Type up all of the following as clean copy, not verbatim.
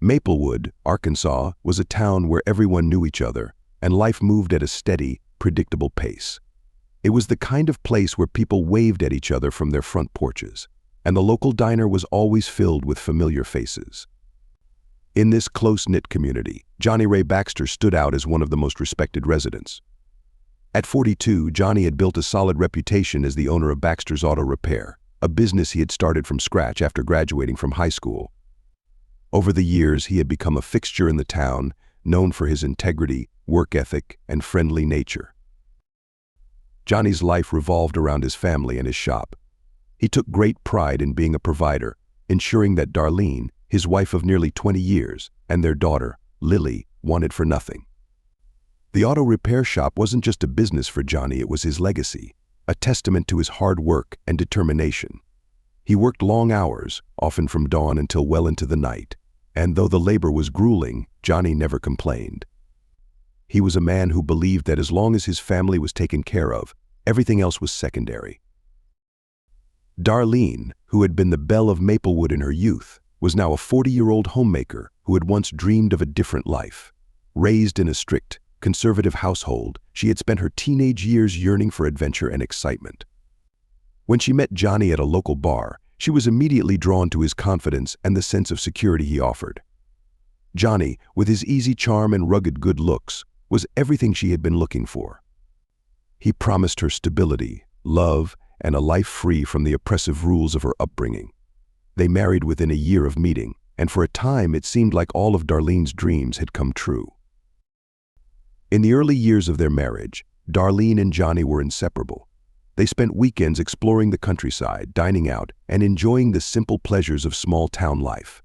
Maplewood, Arkansas, was a town where everyone knew each other, and life moved at a steady, predictable pace. It was the kind of place where people waved at each other from their front porches, and the local diner was always filled with familiar faces. In this close-knit community, Johnny Ray Baxter stood out as one of the most respected residents. At 42, Johnny had built a solid reputation as the owner of Baxter's Auto Repair, a business he had started from scratch after graduating from high school. Over the years, he had become a fixture in the town, known for his integrity, work ethic, and friendly nature. Johnny's life revolved around his family and his shop. He took great pride in being a provider, ensuring that Darlene, his wife of nearly 20 years, and their daughter, Lily, wanted for nothing. The auto repair shop wasn't just a business for Johnny, it was his legacy, a testament to his hard work and determination. He worked long hours, often from dawn until well into the night, and though the labor was grueling, Johnny never complained. He was a man who believed that as long as his family was taken care of, everything else was secondary. Darlene, who had been the belle of Maplewood in her youth, was now a 40-year-old homemaker who had once dreamed of a different life. Raised in a strict, conservative household, she had spent her teenage years yearning for adventure and excitement. When she met Johnny at a local bar, she was immediately drawn to his confidence and the sense of security he offered. Johnny, with his easy charm and rugged good looks, was everything she had been looking for. He promised her stability, love, and a life free from the oppressive rules of her upbringing. They married within a year of meeting, and for a time it seemed like all of Darlene's dreams had come true. In the early years of their marriage, Darlene and Johnny were inseparable. They spent weekends exploring the countryside, dining out, and enjoying the simple pleasures of small-town life.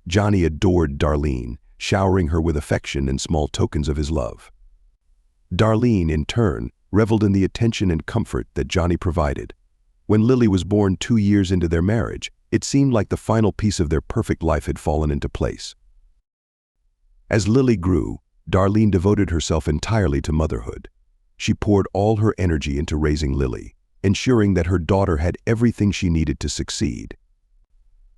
Johnny adored Darlene, showering her with affection and small tokens of his love. Darlene, in turn, reveled in the attention and comfort that Johnny provided. When Lily was born 2 years into their marriage, it seemed like the final piece of their perfect life had fallen into place. As Lily grew, Darlene devoted herself entirely to motherhood. She poured all her energy into raising Lily, ensuring that her daughter had everything she needed to succeed.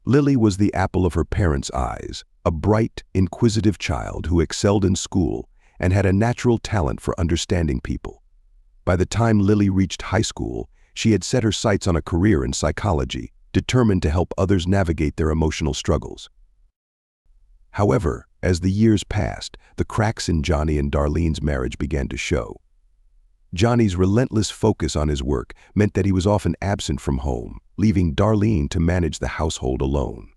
Lily was the apple of her parents' eyes, a bright, inquisitive child who excelled in school and had a natural talent for understanding people. By the time Lily reached high school, she had set her sights on a career in psychology, determined to help others navigate their emotional struggles. However, as the years passed, the cracks in Johnny and Darlene's marriage began to show. Johnny's relentless focus on his work meant that he was often absent from home, leaving Darlene to manage the household alone.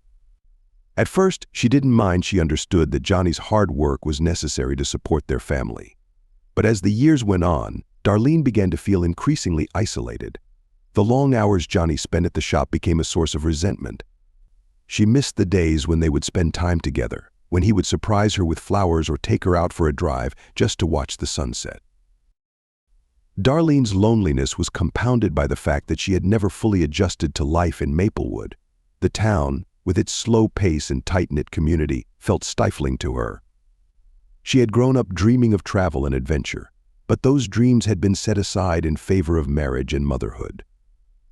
At first, she didn't mind. She understood that Johnny's hard work was necessary to support their family. But as the years went on, Darlene began to feel increasingly isolated. The long hours Johnny spent at the shop became a source of resentment. She missed the days when they would spend time together, when he would surprise her with flowers or take her out for a drive just to watch the sunset. Darlene's loneliness was compounded by the fact that she had never fully adjusted to life in Maplewood. The town, with its slow pace and tight-knit community, felt stifling to her. She had grown up dreaming of travel and adventure, but those dreams had been set aside in favor of marriage and motherhood.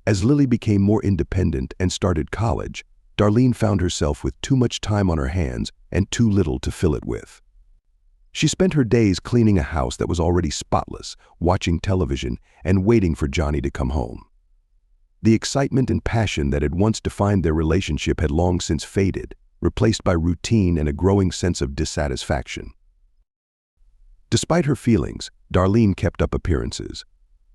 As Lily became more independent and started college, Darlene found herself with too much time on her hands and too little to fill it with. She spent her days cleaning a house that was already spotless, watching television, and waiting for Johnny to come home. The excitement and passion that had once defined their relationship had long since faded, replaced by routine and a growing sense of dissatisfaction. Despite her feelings, Darlene kept up appearances.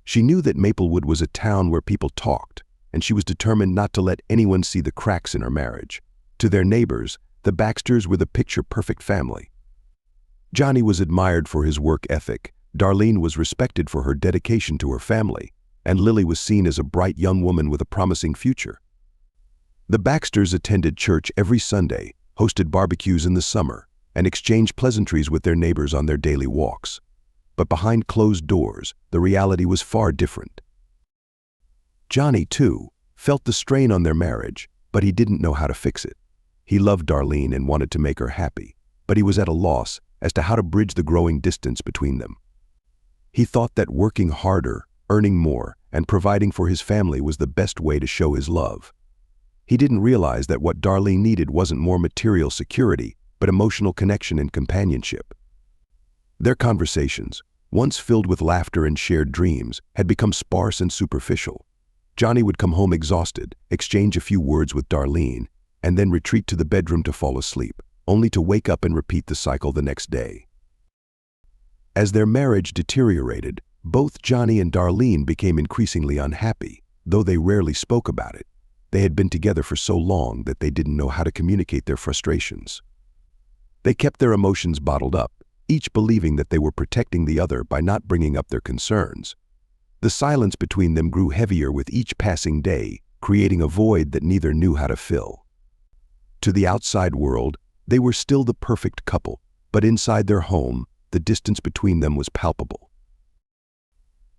She knew that Maplewood was a town where people talked, and she was determined not to let anyone see the cracks in her marriage. To their neighbors, the Baxters were the picture-perfect family. Johnny was admired for his work ethic, Darlene was respected for her dedication to her family, and Lily was seen as a bright young woman with a promising future. The Baxters attended church every Sunday, hosted barbecues in the summer, and exchanged pleasantries with their neighbors on their daily walks. But behind closed doors, the reality was far different. Johnny, too, felt the strain on their marriage, but he didn't know how to fix it. He loved Darlene and wanted to make her happy, but he was at a loss as to how to bridge the growing distance between them. He thought that working harder, earning more, and providing for his family was the best way to show his love. He didn't realize that what Darlene needed wasn't more material security, but emotional connection and companionship. Their conversations, once filled with laughter and shared dreams, had become sparse and superficial. Johnny would come home exhausted, exchange a few words with Darlene, and then retreat to the bedroom to fall asleep, only to wake up and repeat the cycle the next day. As their marriage deteriorated, both Johnny and Darlene became increasingly unhappy, though they rarely spoke about it. They had been together for so long that they didn't know how to communicate their frustrations. They kept their emotions bottled up, each believing that they were protecting the other by not bringing up their concerns. The silence between them grew heavier with each passing day, creating a void that neither knew how to fill. To the outside world, they were still the perfect couple, but inside their home, the distance between them was palpable.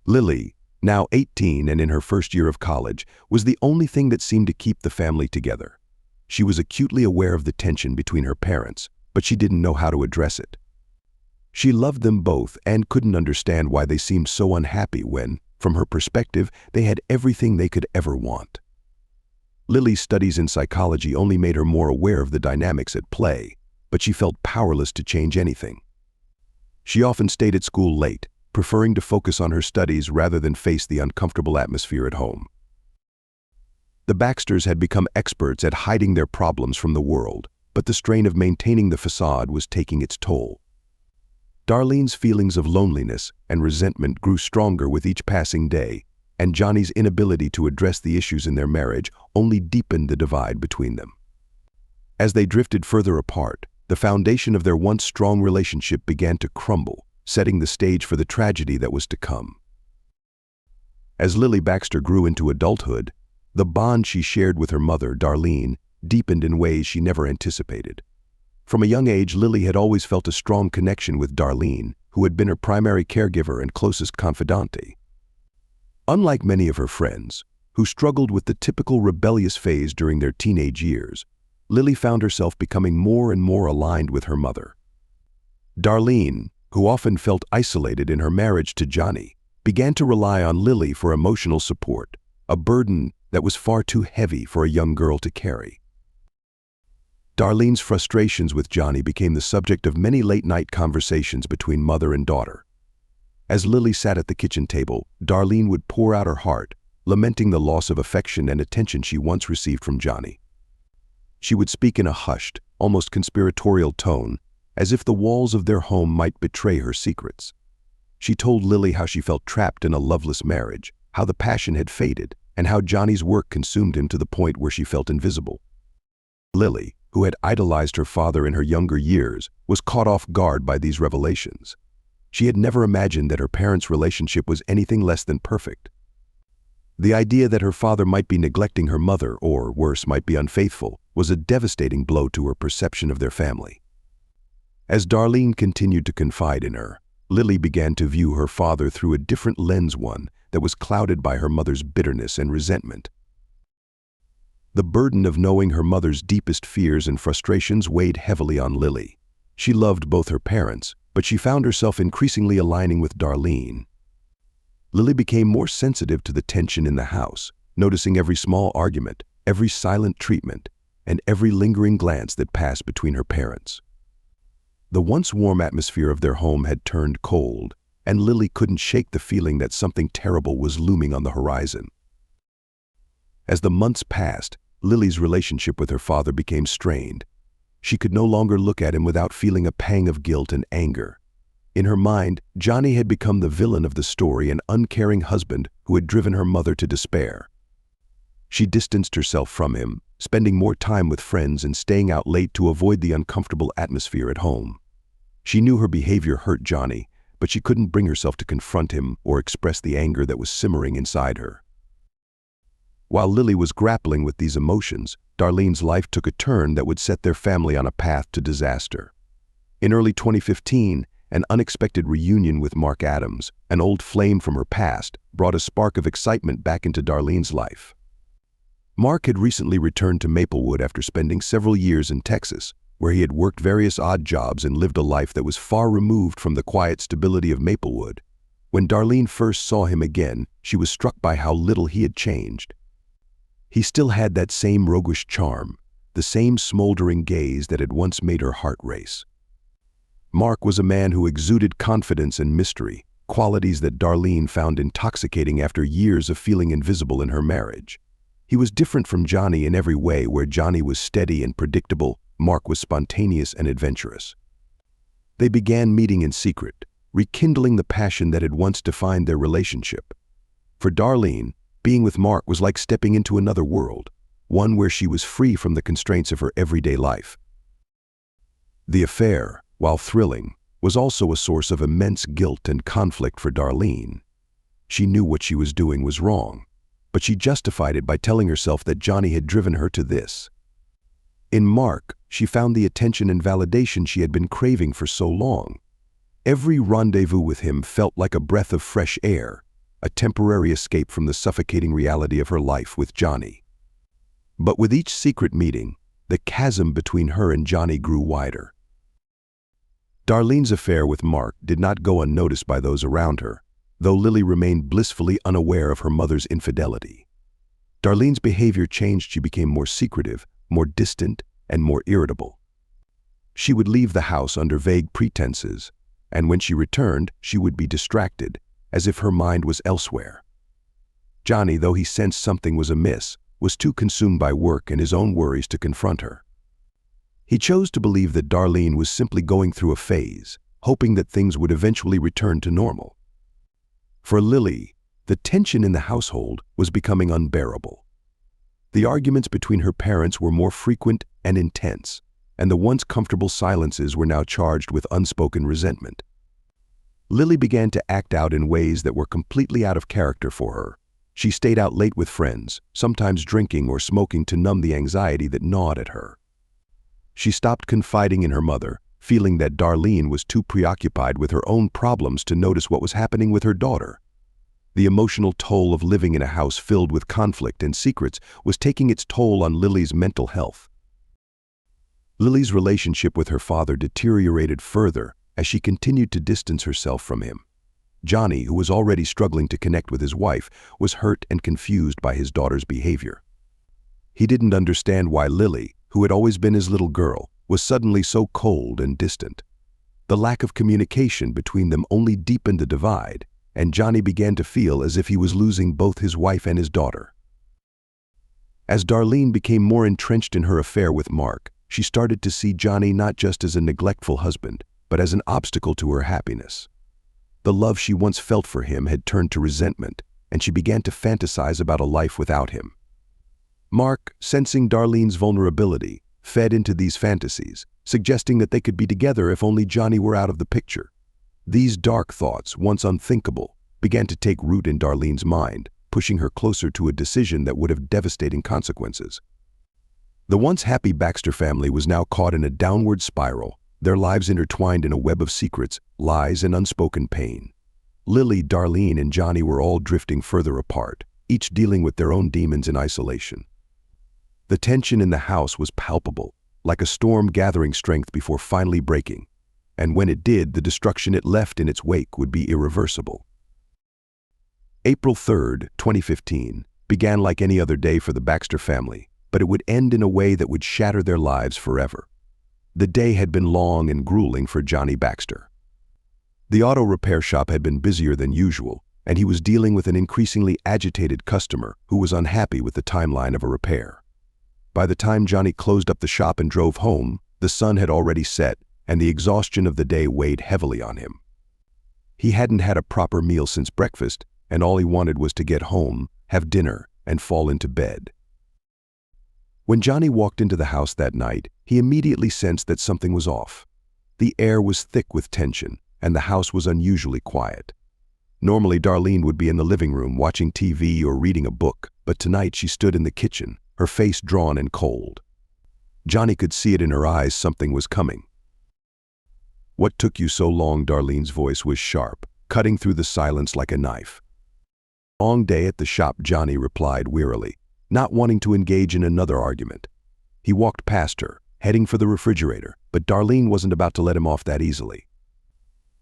Lily, now 18 and in her first year of college, was the only thing that seemed to keep the family together. She was acutely aware of the tension between her parents, but she didn't know how to address it. She loved them both and couldn't understand why they seemed so unhappy when, from her perspective, they had everything they could ever want. Lily's studies in psychology only made her more aware of the dynamics at play, but she felt powerless to change anything. She often stayed at school late, preferring to focus on her studies rather than face the uncomfortable atmosphere at home. The Baxters had become experts at hiding their problems from the world, but the strain of maintaining the facade was taking its toll. Darlene's feelings of loneliness and resentment grew stronger with each passing day, and Johnny's inability to address the issues in their marriage only deepened the divide between them. As they drifted further apart, the foundation of their once strong relationship began to crumble, setting the stage for the tragedy that was to come. As Lily Baxter grew into adulthood, the bond she shared with her mother, Darlene, deepened in ways she never anticipated. From a young age, Lily had always felt a strong connection with Darlene, who had been her primary caregiver and closest confidante. Unlike many of her friends, who struggled with the typical rebellious phase during their teenage years, Lily found herself becoming more and more aligned with her mother. Darlene, who often felt isolated in her marriage to Johnny, began to rely on Lily for emotional support, a burden that was far too heavy for a young girl to carry. Darlene's frustrations with Johnny became the subject of many late-night conversations between mother and daughter. As Lily sat at the kitchen table, Darlene would pour out her heart, lamenting the loss of affection and attention she once received from Johnny. She would speak in a hushed, almost conspiratorial tone, as if the walls of their home might betray her secrets. She told Lily how she felt trapped in a loveless marriage, how the passion had faded, and how Johnny's work consumed him to the point where she felt invisible. Lily, who had idolized her father in her younger years, was caught off guard by these revelations. She had never imagined that her parents' relationship was anything less than perfect. The idea that her father might be neglecting her mother, or worse, might be unfaithful, was a devastating blow to her perception of their family. As Darlene continued to confide in her, Lily began to view her father through a different lens, one that was clouded by her mother's bitterness and resentment. The burden of knowing her mother's deepest fears and frustrations weighed heavily on Lily. She loved both her parents, but she found herself increasingly aligning with Darlene. Lily became more sensitive to the tension in the house, noticing every small argument, every silent treatment, and every lingering glance that passed between her parents. The once warm atmosphere of their home had turned cold, and Lily couldn't shake the feeling that something terrible was looming on the horizon. As the months passed, Lily's relationship with her father became strained. She could no longer look at him without feeling a pang of guilt and anger. In her mind, Johnny had become the villain of the story, an uncaring husband who had driven her mother to despair. She distanced herself from him, spending more time with friends and staying out late to avoid the uncomfortable atmosphere at home. She knew her behavior hurt Johnny, but she couldn't bring herself to confront him or express the anger that was simmering inside her. While Lily was grappling with these emotions, Darlene's life took a turn that would set their family on a path to disaster. In early 2015, an unexpected reunion with Mark Adams, an old flame from her past, brought a spark of excitement back into Darlene's life. Mark had recently returned to Maplewood after spending several years in Texas, where he had worked various odd jobs and lived a life that was far removed from the quiet stability of Maplewood. When Darlene first saw him again, she was struck by how little he had changed. He still had that same roguish charm, the same smoldering gaze that had once made her heart race. Mark was a man who exuded confidence and mystery, qualities that Darlene found intoxicating after years of feeling invisible in her marriage. He was different from Johnny in every way. Where Johnny was steady and predictable, Mark was spontaneous and adventurous. They began meeting in secret, rekindling the passion that had once defined their relationship. For Darlene, being with Mark was like stepping into another world, one where she was free from the constraints of her everyday life. The affair, while thrilling, was also a source of immense guilt and conflict for Darlene. She knew what she was doing was wrong, but she justified it by telling herself that Johnny had driven her to this. In Mark, she found the attention and validation she had been craving for so long. Every rendezvous with him felt like a breath of fresh air, a temporary escape from the suffocating reality of her life with Johnny. But with each secret meeting, the chasm between her and Johnny grew wider. Darlene's affair with Mark did not go unnoticed by those around her, though Lily remained blissfully unaware of her mother's infidelity. Darlene's behavior changed. She became more secretive, more distant, and more irritable. She would leave the house under vague pretenses, and when she returned, she would be distracted, as if her mind was elsewhere. Johnny, though he sensed something was amiss, was too consumed by work and his own worries to confront her. He chose to believe that Darlene was simply going through a phase, hoping that things would eventually return to normal. For Lily, the tension in the household was becoming unbearable. The arguments between her parents were more frequent and intense, and the once comfortable silences were now charged with unspoken resentment. Lily began to act out in ways that were completely out of character for her. She stayed out late with friends, sometimes drinking or smoking to numb the anxiety that gnawed at her. She stopped confiding in her mother, feeling that Darlene was too preoccupied with her own problems to notice what was happening with her daughter. The emotional toll of living in a house filled with conflict and secrets was taking its toll on Lily's mental health. Lily's relationship with her father deteriorated further as she continued to distance herself from him. Johnny, who was already struggling to connect with his wife, was hurt and confused by his daughter's behavior. He didn't understand why Lily, who had always been his little girl, was suddenly so cold and distant. The lack of communication between them only deepened the divide, and Johnny began to feel as if he was losing both his wife and his daughter. As Darlene became more entrenched in her affair with Mark, she started to see Johnny not just as a neglectful husband, but as an obstacle to her happiness. The love she once felt for him had turned to resentment, and she began to fantasize about a life without him. Mark, sensing Darlene's vulnerability, fed into these fantasies, suggesting that they could be together if only Johnny were out of the picture. These dark thoughts, once unthinkable, began to take root in Darlene's mind, pushing her closer to a decision that would have devastating consequences. The once happy Baxter family was now caught in a downward spiral, their lives intertwined in a web of secrets, lies, and unspoken pain. Lily, Darlene, and Johnny were all drifting further apart, each dealing with their own demons in isolation. The tension in the house was palpable, like a storm gathering strength before finally breaking, and when it did, the destruction it left in its wake would be irreversible. April 3, 2015, began like any other day for the Baxter family, but it would end in a way that would shatter their lives forever. The day had been long and grueling for Johnny Baxter. The auto repair shop had been busier than usual, and he was dealing with an increasingly agitated customer who was unhappy with the timeline of a repair. By the time Johnny closed up the shop and drove home, the sun had already set, and the exhaustion of the day weighed heavily on him. He hadn't had a proper meal since breakfast, and all he wanted was to get home, have dinner, and fall into bed. When Johnny walked into the house that night, he immediately sensed that something was off. The air was thick with tension, and the house was unusually quiet. Normally, Darlene would be in the living room watching TV or reading a book, but tonight she stood in the kitchen, her face drawn and cold. Johnny could see it in her eyes. Something was coming. "What took you so long?" Darlene's voice was sharp, cutting through the silence like a knife. "Long day at the shop," Johnny replied wearily, not wanting to engage in another argument. He walked past her, heading for the refrigerator, but Darlene wasn't about to let him off that easily.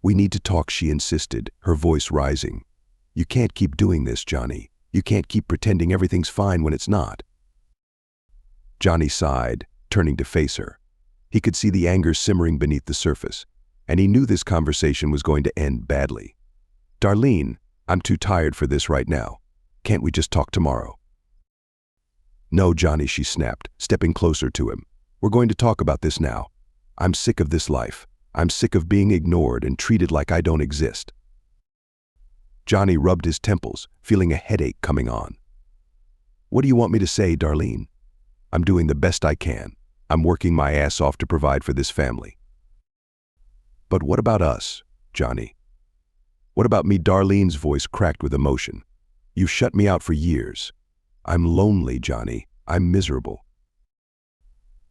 "We need to talk," she insisted, her voice rising. "You can't keep doing this, Johnny. You can't keep pretending everything's fine when it's not." Johnny sighed, turning to face her. He could see the anger simmering beneath the surface, and he knew this conversation was going to end badly. "Darlene, I'm too tired for this right now. Can't we just talk tomorrow?" "No, Johnny," she snapped, stepping closer to him. "We're going to talk about this now. I'm sick of this life. I'm sick of being ignored and treated like I don't exist." Johnny rubbed his temples, feeling a headache coming on. "What do you want me to say, Darlene? I'm doing the best I can. I'm working my ass off to provide for this family." "But what about us, Johnny? What about me?" Darlene's voice cracked with emotion. "You've shut me out for years. I'm lonely, Johnny. I'm miserable."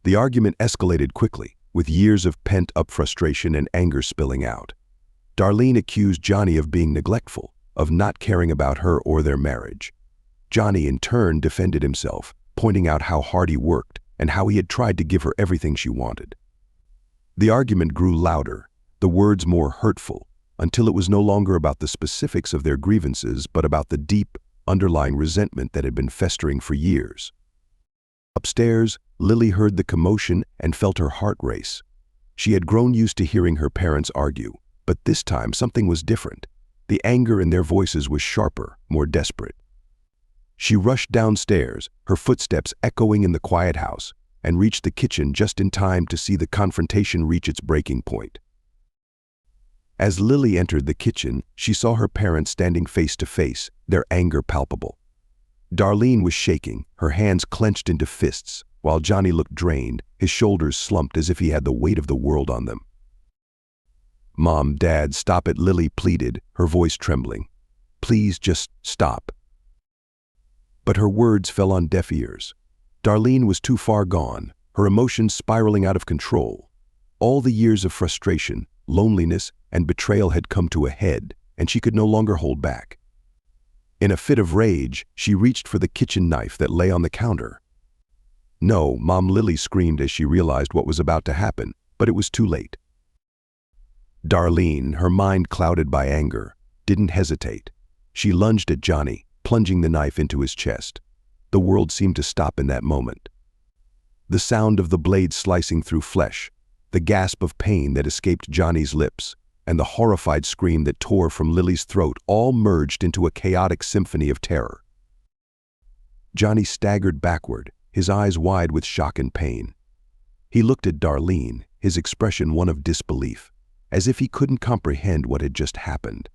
The argument escalated quickly, with years of pent-up frustration and anger spilling out. Darlene accused Johnny of being neglectful, of not caring about her or their marriage. Johnny, in turn, defended himself, pointing out how hard he worked and how he had tried to give her everything she wanted. The argument grew louder, the words more hurtful, until it was no longer about the specifics of their grievances but about the deep, underlying resentment that had been festering for years. Upstairs, Lily heard the commotion and felt her heart race. She had grown used to hearing her parents argue, but this time something was different. The anger in their voices was sharper, more desperate. She rushed downstairs, her footsteps echoing in the quiet house, and reached the kitchen just in time to see the confrontation reach its breaking point. As Lily entered the kitchen, she saw her parents standing face to face, their anger palpable. Darlene was shaking, her hands clenched into fists, while Johnny looked drained, his shoulders slumped as if he had the weight of the world on them. "Mom, Dad, stop it," Lily pleaded, her voice trembling. "Please just stop." But her words fell on deaf ears. Darlene was too far gone, her emotions spiraling out of control. All the years of frustration, loneliness, and betrayal had come to a head, and she could no longer hold back. In a fit of rage, she reached for the kitchen knife that lay on the counter. "No, Mom," Lily screamed as she realized what was about to happen, but it was too late. Darlene, her mind clouded by anger, didn't hesitate. She lunged at Johnny, plunging the knife into his chest. The world seemed to stop in that moment. The sound of the blade slicing through flesh, the gasp of pain that escaped Johnny's lips, and the horrified scream that tore from Lily's throat all merged into a chaotic symphony of terror. Johnny staggered backward, his eyes wide with shock and pain. He looked at Darlene, his expression one of disbelief, as if he couldn't comprehend what had just happened.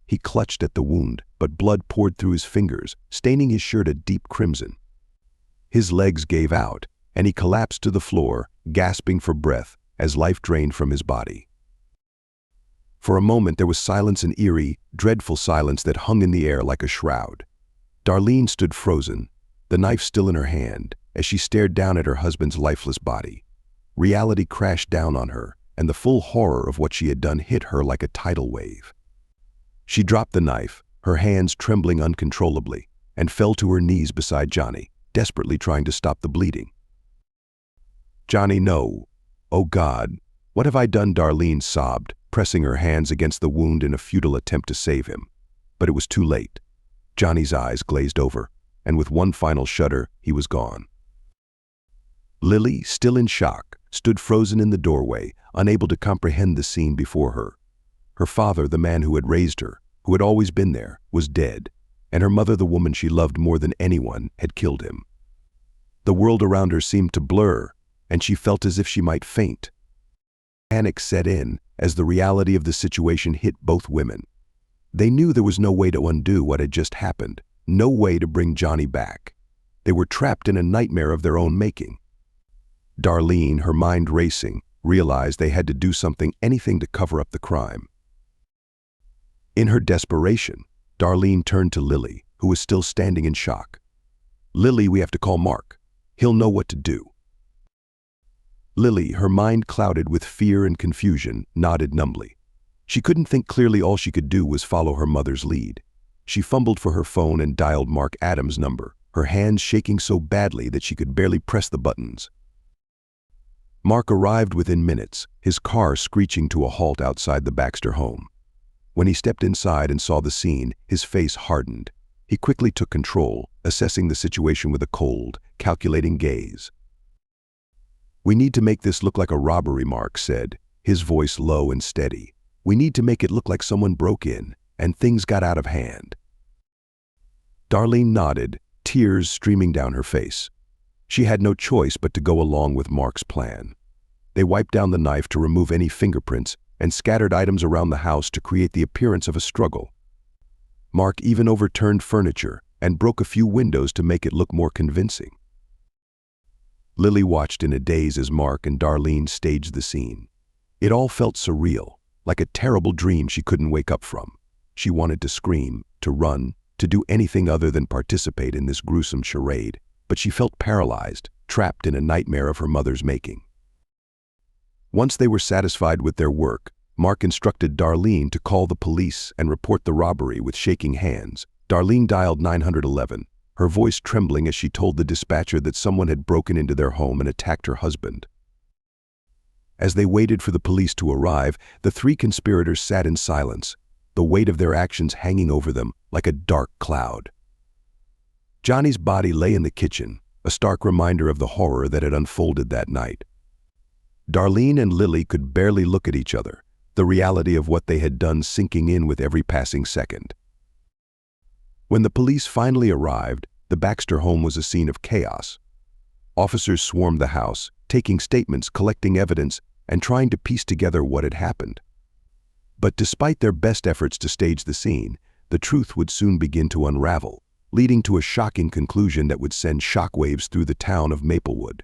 He clutched at the wound, but blood poured through his fingers, staining his shirt a deep crimson. His legs gave out, and he collapsed to the floor, gasping for breath as life drained from his body. For a moment there was silence, an eerie, dreadful silence that hung in the air like a shroud. Darlene stood frozen, the knife still in her hand, as she stared down at her husband's lifeless body. Reality crashed down on her, and the full horror of what she had done hit her like a tidal wave. She dropped the knife, her hands trembling uncontrollably, and fell to her knees beside Johnny, desperately trying to stop the bleeding. "Johnny, no. Oh God, what have I done?" Darlene sobbed, pressing her hands against the wound in a futile attempt to save him. But it was too late. Johnny's eyes glazed over, and with one final shudder, he was gone. Lily, still in shock, stood frozen in the doorway, unable to comprehend the scene before her. Her father, the man who had raised her, who had always been there, was dead, and her mother, the woman she loved more than anyone, had killed him. The world around her seemed to blur, and she felt as if she might faint. Panic set in as the reality of the situation hit both women. They knew there was no way to undo what had just happened, no way to bring Johnny back. They were trapped in a nightmare of their own making. Darlene, her mind racing, realized they had to do something, anything to cover up the crime. In her desperation, Darlene turned to Lily, who was still standing in shock. "Lily, we have to call Mark. He'll know what to do." Lily, her mind clouded with fear and confusion, nodded numbly. She couldn't think clearly. All she could do was follow her mother's lead. She fumbled for her phone and dialed Mark Adams' number, her hands shaking so badly that she could barely press the buttons. Mark arrived within minutes, his car screeching to a halt outside the Baxter home. When he stepped inside and saw the scene, his face hardened. He quickly took control, assessing the situation with a cold, calculating gaze. "We need to make this look like a robbery," Mark said, his voice low and steady. "We need to make it look like someone broke in, and things got out of hand." Darlene nodded, tears streaming down her face. She had no choice but to go along with Mark's plan. They wiped down the knife to remove any fingerprints and scattered items around the house to create the appearance of a struggle. Mark even overturned furniture and broke a few windows to make it look more convincing. Lily watched in a daze as Mark and Darlene staged the scene. It all felt surreal, like a terrible dream she couldn't wake up from. She wanted to scream, to run, to do anything other than participate in this gruesome charade, but she felt paralyzed, trapped in a nightmare of her mother's making. Once they were satisfied with their work, Mark instructed Darlene to call the police and report the robbery with shaking hands. Darlene dialed 911, her voice trembling as she told the dispatcher that someone had broken into their home and attacked her husband. As they waited for the police to arrive, the three conspirators sat in silence, the weight of their actions hanging over them like a dark cloud. Johnny's body lay in the kitchen, a stark reminder of the horror that had unfolded that night. Darlene and Lily could barely look at each other, the reality of what they had done sinking in with every passing second. When the police finally arrived, the Baxter home was a scene of chaos. Officers swarmed the house, taking statements, collecting evidence, and trying to piece together what had happened. But despite their best efforts to stage the scene, the truth would soon begin to unravel, leading to a shocking conclusion that would send shockwaves through the town of Maplewood.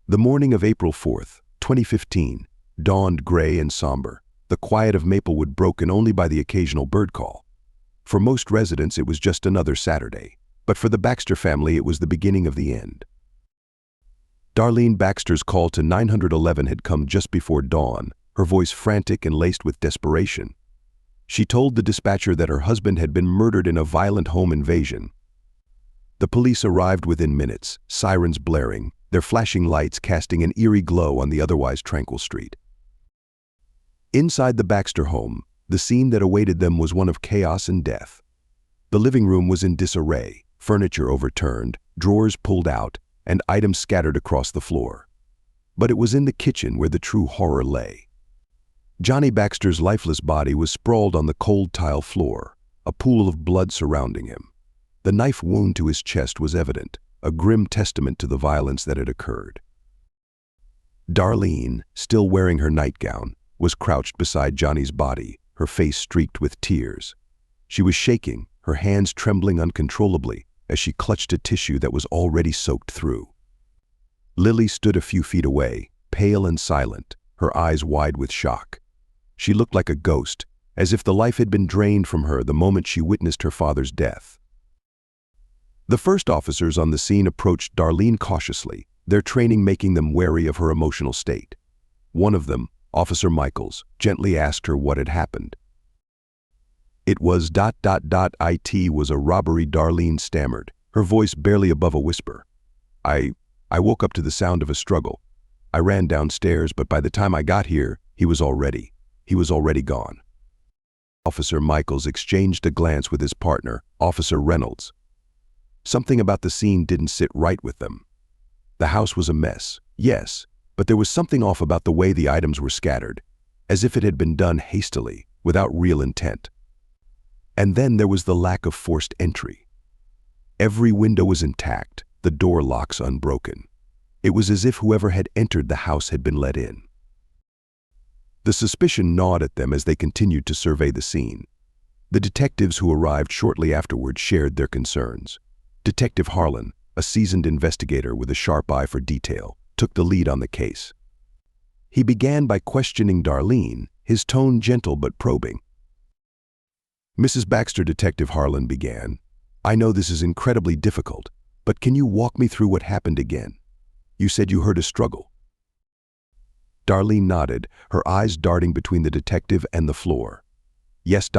The morning of April 4th, 2015, dawned gray and somber, the quiet of Maplewood broken only by the occasional bird call. For most residents, it was just another Saturday, but for the Baxter family, it was the beginning of the end. Darlene Baxter's call to 911 had come just before dawn, her voice frantic and laced with desperation. She told the dispatcher that her husband had been murdered in a violent home invasion. The police arrived within minutes, sirens blaring, their flashing lights casting an eerie glow on the otherwise tranquil street. Inside the Baxter home, the scene that awaited them was one of chaos and death. The living room was in disarray, furniture overturned, drawers pulled out, and items scattered across the floor. But it was in the kitchen where the true horror lay. Johnny Baxter's lifeless body was sprawled on the cold tile floor, a pool of blood surrounding him. The knife wound to his chest was evident, a grim testament to the violence that had occurred. Darlene, still wearing her nightgown, was crouched beside Johnny's body, her face streaked with tears. She was shaking, her hands trembling uncontrollably as she clutched a tissue that was already soaked through. Lily stood a few feet away, pale and silent, her eyes wide with shock. She looked like a ghost, as if the life had been drained from her the moment she witnessed her father's death. The first officers on the scene approached Darlene cautiously, their training making them wary of her emotional state. One of them, Officer Michaels, gently asked her what had happened. "It was ... It was a robbery," Darlene stammered, her voice barely above a whisper. I woke up to the sound of a struggle. I ran downstairs, but by the time I got here, he was already gone." Officer Michaels exchanged a glance with his partner, Officer Reynolds. Something about the scene didn't sit right with them. The house was a mess, yes, but there was something off about the way the items were scattered, as if it had been done hastily, without real intent. And then there was the lack of forced entry. Every window was intact, the door locks unbroken. It was as if whoever had entered the house had been let in. The suspicion gnawed at them as they continued to survey the scene. The detectives who arrived shortly afterward shared their concerns. Detective Harlan, a seasoned investigator with a sharp eye for detail, took the lead on the case. He began by questioning Darlene, his tone gentle but probing. "Mrs. Baxter," Detective Harlan began, "I know this is incredibly difficult, but can you walk me through what happened again? You said you heard a struggle." Darlene nodded, her eyes darting between the detective and the floor. "Yes,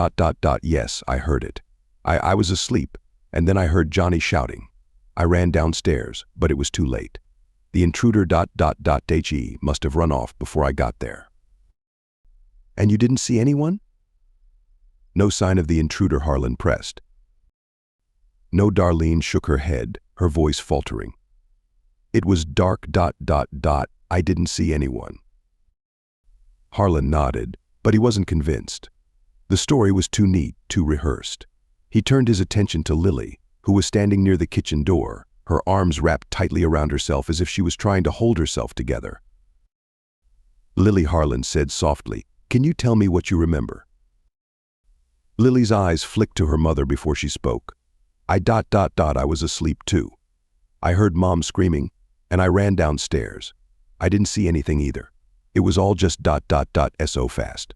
yes, I heard it. I was asleep, and then I heard Johnny shouting. I ran downstairs, but it was too late. The intruder ... he must have run off before I got there." "And you didn't see anyone?" "No sign of the intruder," Harlan pressed. "No," Darlene shook her head, her voice faltering. It was dark. I didn't see anyone. Harlan nodded, but he wasn't convinced. The story was too neat, too rehearsed. He turned his attention to Lily, who was standing near the kitchen door, her arms wrapped tightly around herself as if she was trying to hold herself together. "Lily," Harlan said softly, "can you tell me what you remember?" Lily's eyes flicked to her mother before she spoke. I was asleep too. I heard Mom screaming, and I ran downstairs. I didn't see anything either. It was all just so fast."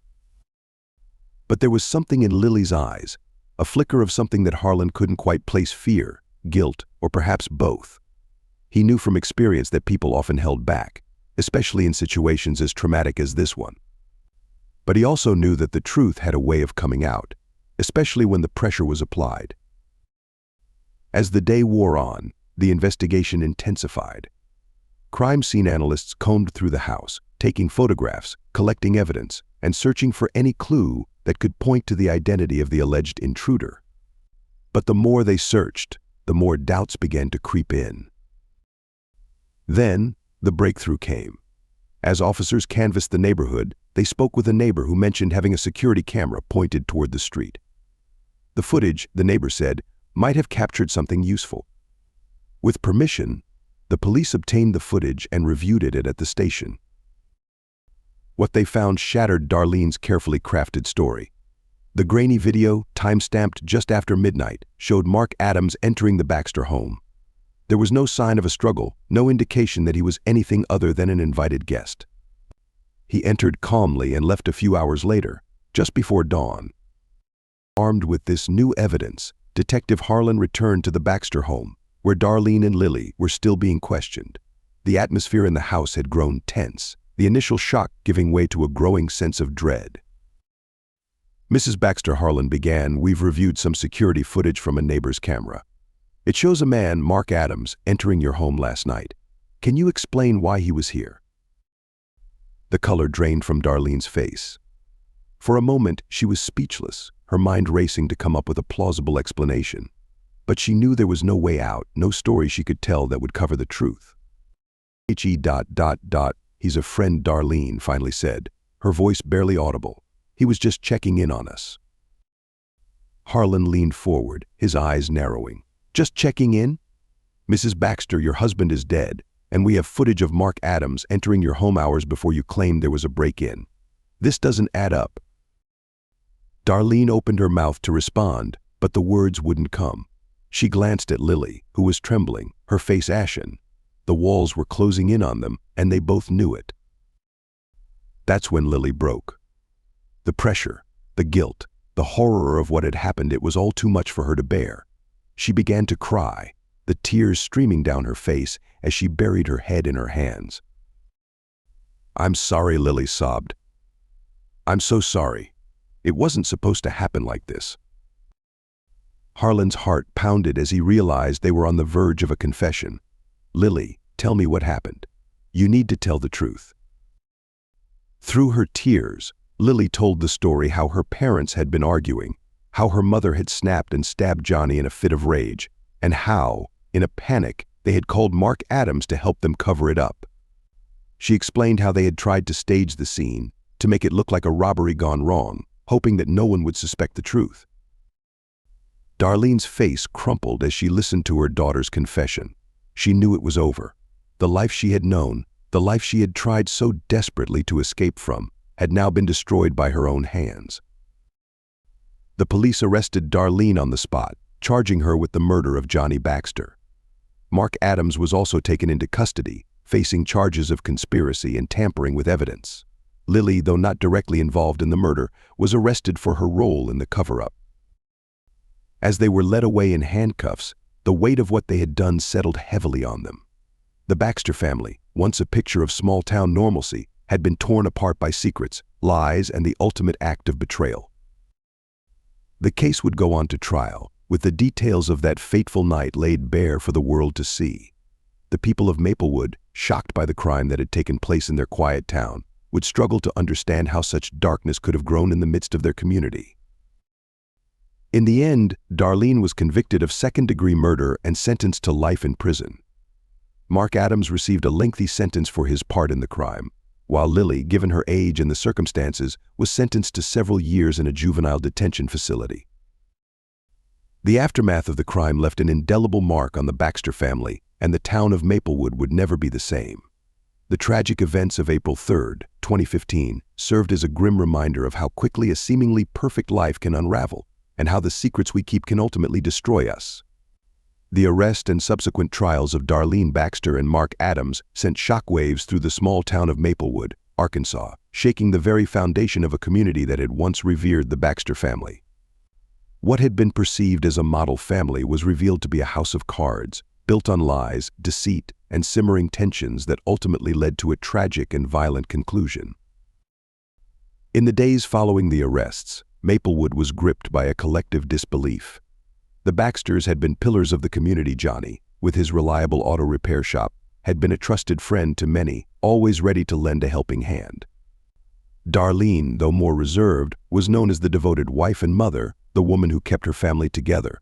But there was something in Lily's eyes, a flicker of something that Harlan couldn't quite place: fear, guilt, or perhaps both. He knew from experience that people often held back, especially in situations as traumatic as this one. But he also knew that the truth had a way of coming out, especially when the pressure was applied. As the day wore on, the investigation intensified. Crime scene analysts combed through the house, taking photographs, collecting evidence, and searching for any clue that could point to the identity of the alleged intruder. But the more they searched, the more doubts began to creep in. Then, the breakthrough came. As officers canvassed the neighborhood, they spoke with a neighbor who mentioned having a security camera pointed toward the street. The footage, the neighbor said, might have captured something useful. With permission, the police obtained the footage and reviewed it at the station. What they found shattered Darlene's carefully crafted story. The grainy video, time-stamped just after midnight, showed Mark Adams entering the Baxter home. There was no sign of a struggle, no indication that he was anything other than an invited guest. He entered calmly and left a few hours later, just before dawn. Armed with this new evidence, Detective Harlan returned to the Baxter home, where Darlene and Lily were still being questioned. The atmosphere in the house had grown tense, the initial shock giving way to a growing sense of dread. "Mrs. Baxter," Harlan began, "we've reviewed some security footage from a neighbor's camera. It shows a man, Mark Adams, entering your home last night. Can you explain why he was here?" The color drained from Darlene's face. For a moment, she was speechless, her mind racing to come up with a plausible explanation. But she knew there was no way out, no story she could tell that would cover the truth. "He's a friend," Darlene finally said, her voice barely audible. "He was just checking in on us." Harlan leaned forward, his eyes narrowing. "Just checking in? Mrs. Baxter, your husband is dead, and we have footage of Mark Adams entering your home hours before you claimed there was a break-in. This doesn't add up." Darlene opened her mouth to respond, but the words wouldn't come. She glanced at Lily, who was trembling, her face ashen. The walls were closing in on them, and they both knew it. That's when Lily broke. The pressure, the guilt, the horror of what had happened, it was all too much for her to bear. She began to cry, the tears streaming down her face as she buried her head in her hands. "I'm sorry," Lily sobbed. "I'm so sorry. It wasn't supposed to happen like this." Harlan's heart pounded as he realized they were on the verge of a confession. "Lily, tell me what happened. You need to tell the truth." Through her tears, Lily told the story: how her parents had been arguing, how her mother had snapped and stabbed Johnny in a fit of rage, and how, in a panic, they had called Mark Adams to help them cover it up. She explained how they had tried to stage the scene, to make it look like a robbery gone wrong, hoping that no one would suspect the truth. Darlene's face crumpled as she listened to her daughter's confession. She knew it was over. The life she had known, the life she had tried so desperately to escape from, had now been destroyed by her own hands. The police arrested Darlene on the spot, charging her with the murder of Johnny Baxter. Mark Adams was also taken into custody, facing charges of conspiracy and tampering with evidence. Lily, though not directly involved in the murder, was arrested for her role in the cover-up. As they were led away in handcuffs, the weight of what they had done settled heavily on them. The Baxter family, once a picture of small-town normalcy, had been torn apart by secrets, lies, and the ultimate act of betrayal. The case would go on to trial, with the details of that fateful night laid bare for the world to see. The people of Maplewood, shocked by the crime that had taken place in their quiet town, would struggle to understand how such darkness could have grown in the midst of their community. In the end, Darlene was convicted of second-degree murder and sentenced to life in prison. Mark Adams received a lengthy sentence for his part in the crime, while Lily, given her age and the circumstances, was sentenced to several years in a juvenile detention facility. The aftermath of the crime left an indelible mark on the Baxter family, and the town of Maplewood would never be the same. The tragic events of April 3, 2015, served as a grim reminder of how quickly a seemingly perfect life can unravel, and how the secrets we keep can ultimately destroy us. The arrest and subsequent trials of Darlene Baxter and Mark Adams sent shockwaves through the small town of Maplewood, Arkansas, shaking the very foundation of a community that had once revered the Baxter family. What had been perceived as a model family was revealed to be a house of cards, built on lies, deceit, and simmering tensions that ultimately led to a tragic and violent conclusion. In the days following the arrests, Maplewood was gripped by a collective disbelief. The Baxters had been pillars of the community. Johnny, with his reliable auto repair shop, had been a trusted friend to many, always ready to lend a helping hand. Darlene, though more reserved, was known as the devoted wife and mother, the woman who kept her family together.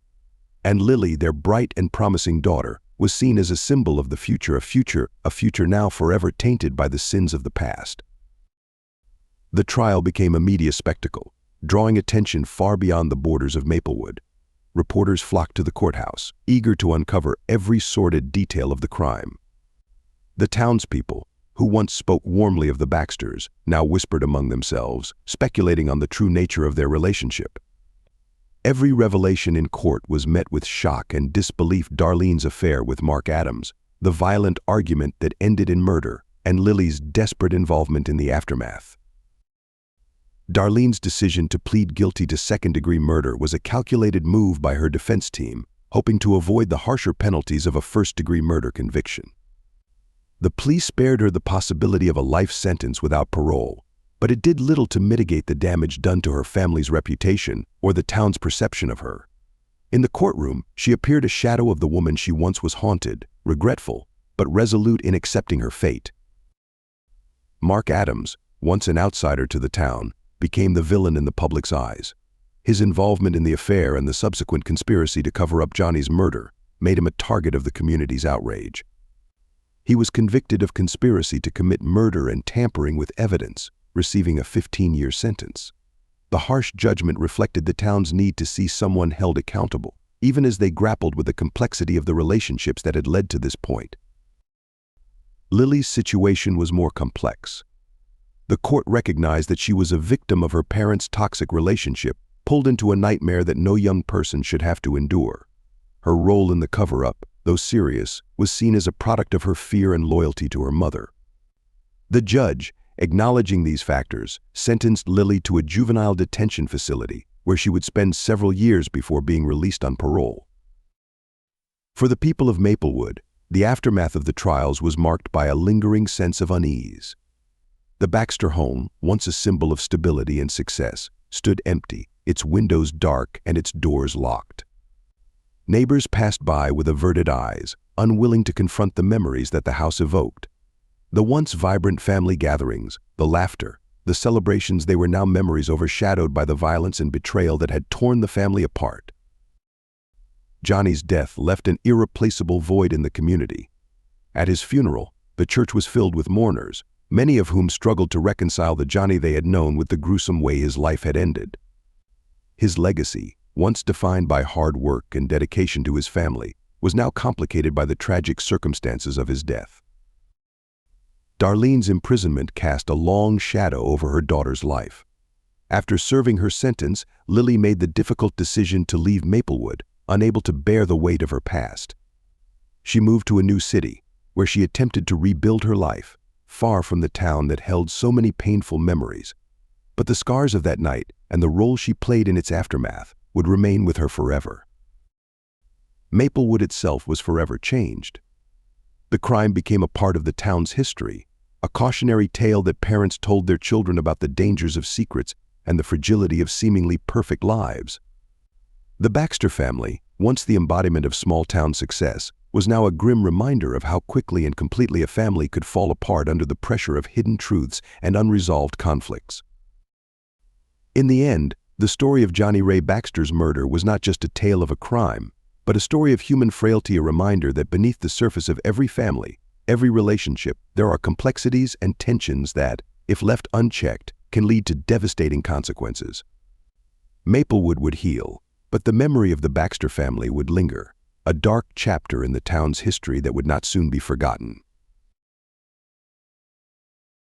And Lily, their bright and promising daughter, was seen as a symbol of the future, a future now forever tainted by the sins of the past. The trial became a media spectacle, drawing attention far beyond the borders of Maplewood. Reporters flocked to the courthouse, eager to uncover every sordid detail of the crime. The townspeople, who once spoke warmly of the Baxters, now whispered among themselves, speculating on the true nature of their relationship. Every revelation in court was met with shock and disbelief. Darlene's affair with Mark Adams, the violent argument that ended in murder, and Lily's desperate involvement in the aftermath. Darlene's decision to plead guilty to second-degree murder was a calculated move by her defense team, hoping to avoid the harsher penalties of a first-degree murder conviction. The plea spared her the possibility of a life sentence without parole, but it did little to mitigate the damage done to her family's reputation or the town's perception of her. In the courtroom, she appeared a shadow of the woman she once was, haunted, regretful, but resolute in accepting her fate. Mark Adams, once an outsider to the town, became the villain in the public's eyes. His involvement in the affair and the subsequent conspiracy to cover up Johnny's murder made him a target of the community's outrage. He was convicted of conspiracy to commit murder and tampering with evidence, receiving a 15-year sentence. The harsh judgment reflected the town's need to see someone held accountable, even as they grappled with the complexity of the relationships that had led to this point. Lily's situation was more complex. The court recognized that she was a victim of her parents' toxic relationship, pulled into a nightmare that no young person should have to endure. Her role in the cover-up, though serious, was seen as a product of her fear and loyalty to her mother. The judge, acknowledging these factors, sentenced Lily to a juvenile detention facility where she would spend several years before being released on parole. For the people of Maplewood, the aftermath of the trials was marked by a lingering sense of unease. The Baxter home, once a symbol of stability and success, stood empty, its windows dark and its doors locked. Neighbors passed by with averted eyes, unwilling to confront the memories that the house evoked. The once vibrant family gatherings, the laughter, the celebrations, they were now memories overshadowed by the violence and betrayal that had torn the family apart. Johnny's death left an irreplaceable void in the community. At his funeral, the church was filled with mourners, many of whom struggled to reconcile the Johnny they had known with the gruesome way his life had ended. His legacy, once defined by hard work and dedication to his family, was now complicated by the tragic circumstances of his death. Darlene's imprisonment cast a long shadow over her daughter's life. After serving her sentence, Lily made the difficult decision to leave Maplewood, unable to bear the weight of her past. She moved to a new city, where she attempted to rebuild her life, far from the town that held so many painful memories. But the scars of that night and the role she played in its aftermath would remain with her forever. Maplewood itself was forever changed. The crime became a part of the town's history, a cautionary tale that parents told their children about the dangers of secrets and the fragility of seemingly perfect lives. The Baxter family, once the embodiment of small-town success, was now a grim reminder of how quickly and completely a family could fall apart under the pressure of hidden truths and unresolved conflicts. In the end, the story of Johnny Ray Baxter's murder was not just a tale of a crime, but a story of human frailty, a reminder that beneath the surface of every family, every relationship, there are complexities and tensions that, if left unchecked, can lead to devastating consequences. Maplewood would heal, but the memory of the Baxter family would linger, a dark chapter in the town's history that would not soon be forgotten.